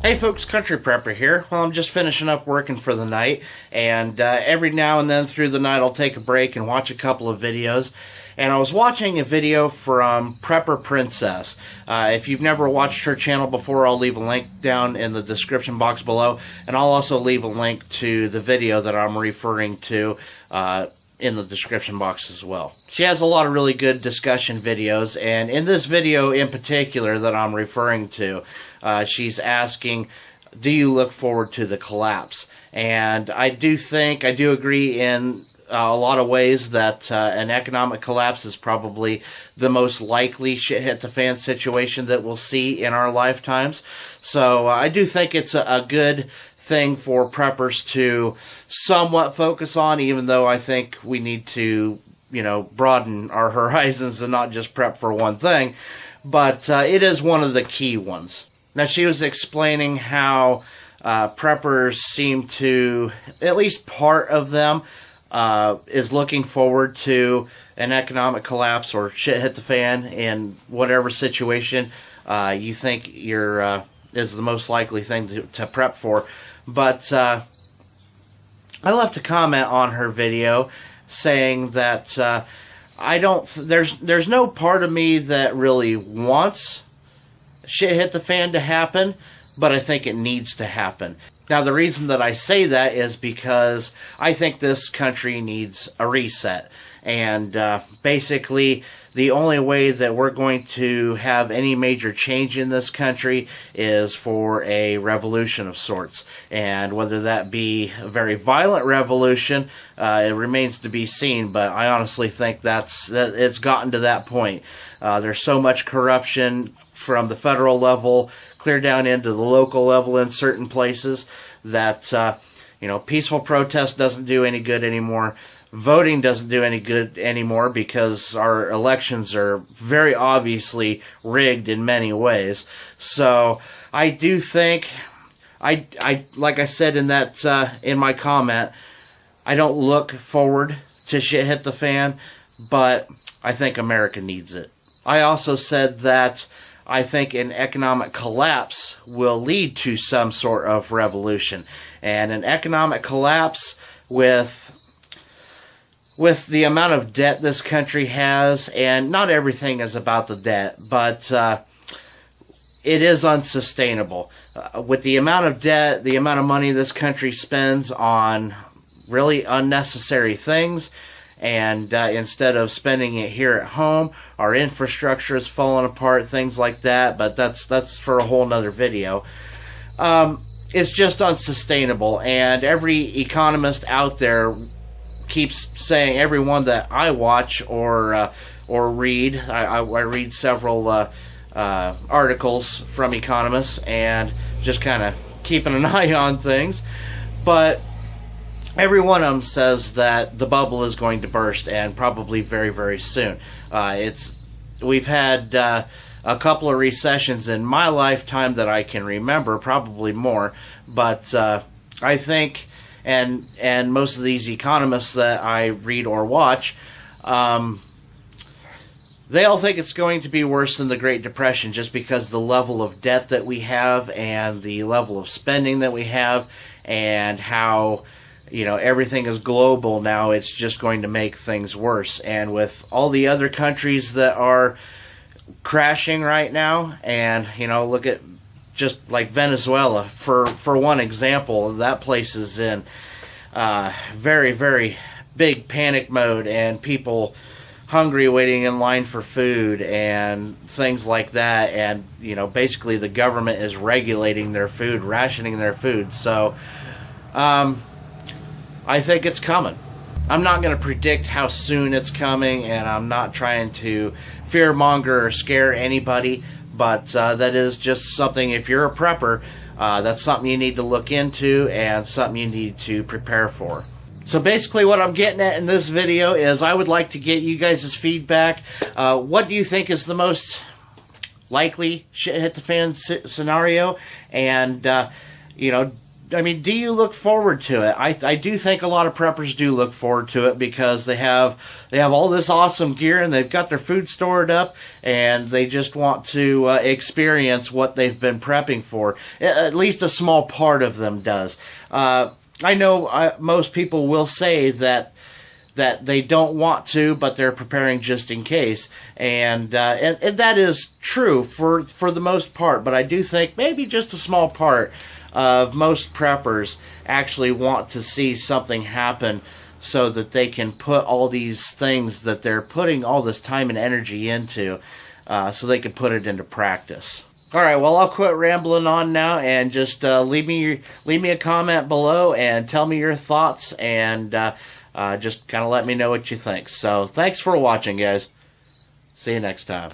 Hey folks, Country Prepper here. Well, I'm just finishing up working for the night, and every now and then through the night I'll take a break and watch a couple of videos. And I was watching a video from Prepper Princess. If you've never watched her channel before, I'll leave a link down in the description box below, and I'll also leave a link to the video that I'm referring to in the description box as well. She has a lot of really good discussion videos, and in this video in particular that I'm referring to, she's asking, do you look forward to the collapse? And I do agree in a lot of ways that an economic collapse is probably the most likely shit-hit-the-fan situation that we'll see in our lifetimes. So I do think it's a good thing for preppers to somewhat focus on, even though I think we need to, broaden our horizons and not just prep for one thing. But it is one of the key ones. Now, she was explaining how preppers seem to, at least part of them, is looking forward to an economic collapse or shit hit the fan in whatever situation you think is the most likely thing to prep for. But I left a comment on her video saying that there's no part of me that really wants shit hit the fan to happen, but I think it needs to happen. Now, the reason that I say that is because I think this country needs a reset. And basically, the only way that we're going to have any major change in this country is for a revolution of sorts. And whether that be a very violent revolution, it remains to be seen. But I honestly think that it's gotten to that point. There's so much corruption from the federal level clear down into the local level in certain places that peaceful protest doesn't do any good anymore. Voting doesn't do any good anymore because our elections are very obviously rigged in many ways. So I do think, like I said in that in my comment, I don't look forward to shit hit the fan, but I think America needs it. I also said that I think an economic collapse will lead to some sort of revolution. And an economic collapse with the amount of debt this country has, and not everything is about the debt, but it is unsustainable. With the amount of debt, the amount of money this country spends on really unnecessary things, and instead of spending it here at home, our infrastructure is falling apart, things like that, but that's for a whole nother video. It's just unsustainable, and every economist out there keeps saying, everyone that I watch or read, I read several articles from economists and just kind of keeping an eye on things, but every one of them says that the bubble is going to burst, and probably very, very soon. We've had a couple of recessions in my lifetime that I can remember, probably more, but I think, and most of these economists that I read or watch, they all think it's going to be worse than the Great Depression, just because the level of debt that we have and the level of spending that we have, and how everything is global now. It's just going to make things worse. And with all the other countries that are crashing right now, and look at just like Venezuela for one example, that place is in very, very big panic mode, and people hungry waiting in line for food and things like that. And basically the government is regulating their food, rationing their food. So I think it's coming. I'm not going to predict how soon it's coming, and I'm not trying to fearmonger or scare anybody, but that is just something, if you're a prepper, that's something you need to look into and something you need to prepare for. So basically what I'm getting at in this video is I would like to get you guys' feedback. What do you think is the most likely shit hit the fan scenario? And I mean, do you look forward to it? I do think a lot of preppers do look forward to it because they have all this awesome gear and they've got their food stored up and they just want to experience what they've been prepping for. At least a small part of them does. I know most people will say that they don't want to, but they're preparing just in case, and that is true for the most part. But I do think maybe just a small part of most preppers actually want to see something happen so that they can put all these things that they're putting all this time and energy into, so they can put it into practice. All right, well, I'll quit rambling on now and just leave me a comment below and tell me your thoughts, and just kind of let me know what you think. So thanks for watching, guys. See you next time.